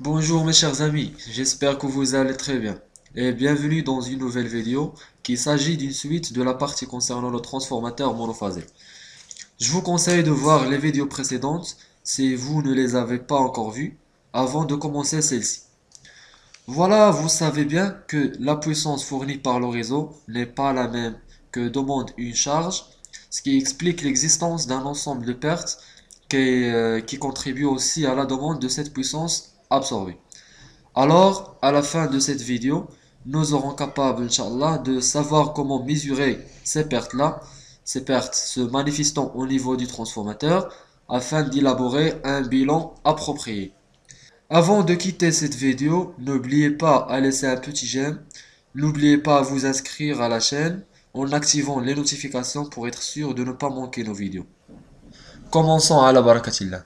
Bonjour mes chers amis, j'espère que vous allez très bien et bienvenue dans une nouvelle vidéo qui s'agit d'une suite de la partie concernant le transformateur monophasé. Je vous conseille de voir les vidéos précédentes si vous ne les avez pas encore vues avant de commencer celle-ci. Voilà, vous savez bien que la puissance fournie par le réseau n'est pas la même que demande une charge, ce qui explique l'existence d'un ensemble de pertes qui contribue aussi à la demande de cette puissance absorbée. Alors, à la fin de cette vidéo, nous serons capables, Inch'Allah, de savoir comment mesurer ces pertes-là, ces pertes se manifestant au niveau du transformateur, afin d'élaborer un bilan approprié. Avant de quitter cette vidéo, n'oubliez pas à laisser un petit j'aime, n'oubliez pas à vous inscrire à la chaîne en activant les notifications pour être sûr de ne pas manquer nos vidéos. Commençons à la barakatillah.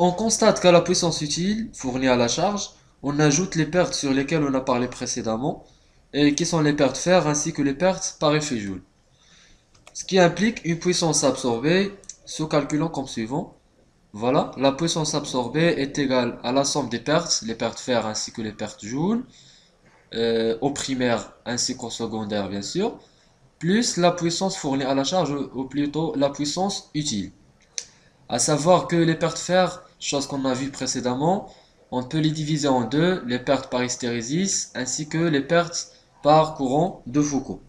On constate qu'à la puissance utile fournie à la charge, on ajoute les pertes sur lesquelles on a parlé précédemment, et qui sont les pertes fer ainsi que les pertes par effet Joule. Ce qui implique une puissance absorbée se calculant comme suivant. Voilà, la puissance absorbée est égale à la somme des pertes, les pertes fer ainsi que les pertes Joule, au primaire ainsi qu'au secondaire bien sûr, plus la puissance fournie à la charge, ou plutôt la puissance utile. À savoir que les pertes fer, chose qu'on a vu précédemment, on peut les diviser en deux, les pertes par hystérésis ainsi que les pertes par courant de Foucault.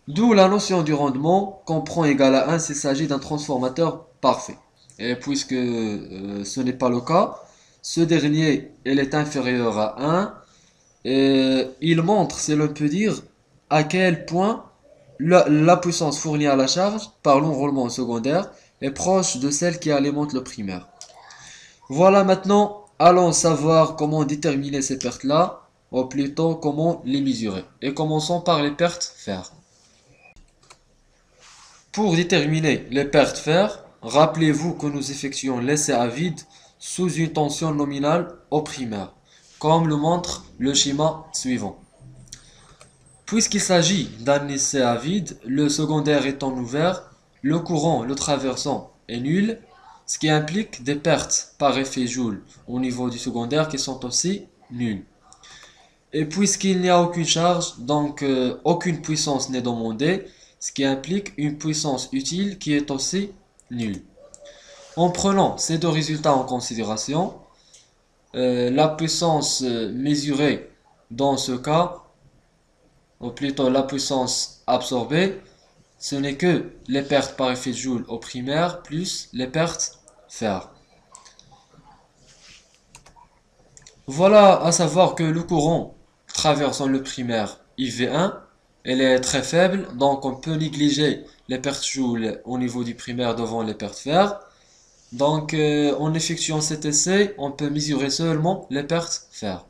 D'où la notion du rendement qu'on prend égal à 1 s'il s'agit d'un transformateur parfait. Et puisque ce n'est pas le cas, ce dernier il est inférieur à 1 et il montre, si l'on peut dire, à quel point la puissance fournie à la charge par l'enroulement secondaire est proche de celle qui alimente le primaire. Voilà, maintenant, allons savoir comment déterminer ces pertes-là, ou plutôt comment les mesurer. Et commençons par les pertes fer. Pour déterminer les pertes fer, rappelez-vous que nous effectuons l'essai à vide sous une tension nominale au primaire, comme le montre le schéma suivant. Puisqu'il s'agit d'un essai à vide, le secondaire étant ouvert, le courant le traversant est nul, ce qui implique des pertes par effet Joule au niveau du secondaire qui sont aussi nulles. Et puisqu'il n'y a aucune charge, donc aucune puissance n'est demandée, ce qui implique une puissance utile qui est aussi nulle. En prenant ces deux résultats en considération, la puissance mesurée dans ce cas, ou plutôt la puissance absorbée, ce n'est que les pertes par effet Joule au primaire plus les pertes fer. Voilà, à savoir que le courant traversant le primaire IV1, elle est très faible, donc on peut négliger les pertes Joule au niveau du primaire devant les pertes fer. Donc en effectuant cet essai, on peut mesurer seulement les pertes fer.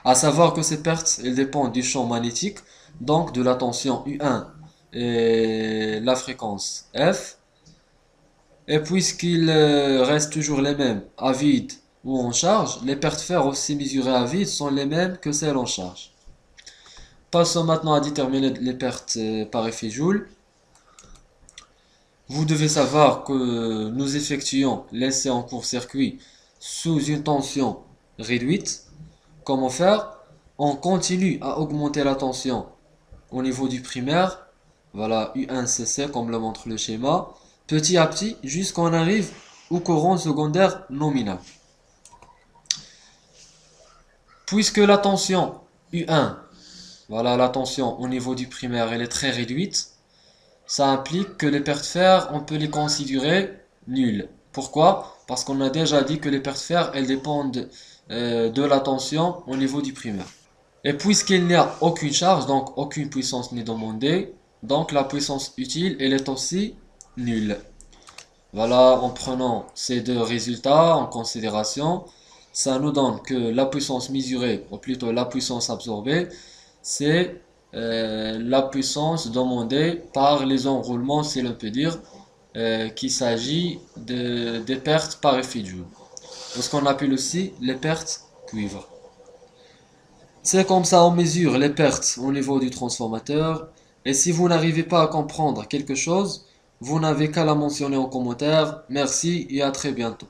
À savoir que ces pertes, elles dépendent du champ magnétique, donc de la tension U1 et la fréquence F. Et puisqu'ils restent toujours les mêmes à vide ou en charge, les pertes fer aussi mesurées à vide sont les mêmes que celles en charge. Passons maintenant à déterminer les pertes par effet Joule. Vous devez savoir que nous effectuons l'essai en court-circuit sous une tension réduite. Comment faire? On continue à augmenter la tension au niveau du primaire. Voilà, U1CC comme le montre le schéma. Petit à petit, jusqu'à on arrive au courant secondaire nominal. Puisque la tension U1, voilà la tension au niveau du primaire, elle est très réduite, ça implique que les pertes fer, on peut les considérer nulles. Pourquoi? Parce qu'on a déjà dit que les pertes fer, elles dépendent de la tension au niveau du primaire. Et puisqu'il n'y a aucune charge, donc aucune puissance n'est demandée, donc la puissance utile, elle est aussi nulle. Voilà, en prenant ces deux résultats en considération, ça nous donne que la puissance mesurée, ou plutôt la puissance absorbée, c'est la puissance demandée par les enroulements, si l'on peut dire, qu'il s'agit des pertes par effet Joule. Ou ce qu'on appelle aussi les pertes cuivre. C'est comme ça on mesure les pertes au niveau du transformateur. Et si vous n'arrivez pas à comprendre quelque chose, vous n'avez qu'à la mentionner en commentaire. Merci et à très bientôt.